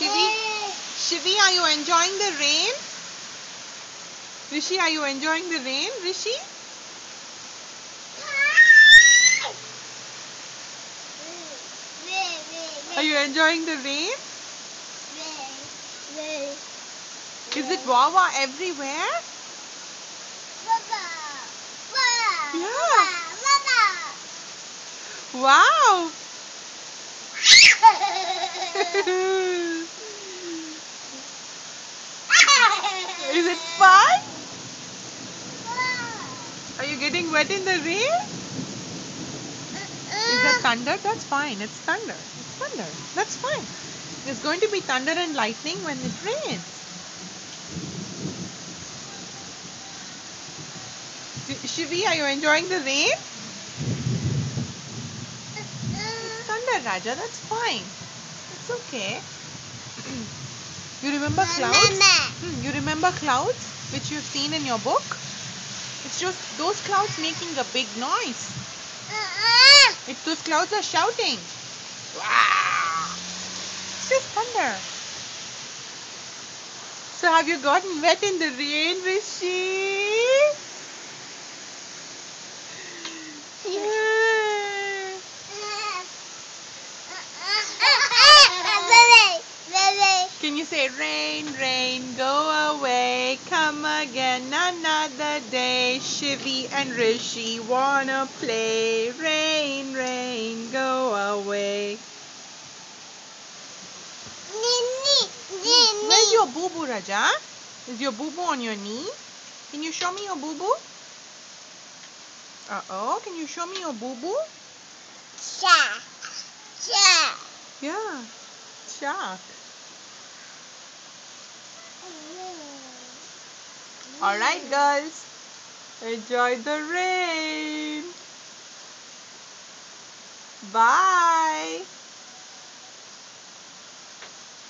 Shivi, are you enjoying the rain? Rishi, are you enjoying the rain? Rishi? Are you enjoying the rain? Is it wawa everywhere? Yeah. Wow. Is it fun? Are you getting wet in the rain? Is that thunder? That's fine. It's thunder. It's thunder. That's fine. There's going to be thunder and lightning when it rains. Shivi, are you enjoying the rain? It's thunder, Raja. That's fine. It's okay. You remember clouds? You remember clouds which you've seen in your book? It's just those clouds making a big noise. Those clouds are shouting. Wow. It's just thunder. So have you gotten wet in the rain, Rishi? Can you say rain, rain, go away, come again another day. Shivi and Rishi wanna play. Rain, rain, go away. Where's your boo-boo, Raja? Is your boo-boo on your knee? Can you show me your boo-boo? Uh-oh, can you show me your boo-boo? Shark. Yeah, shark. Alright, girls. Enjoy the rain. Bye.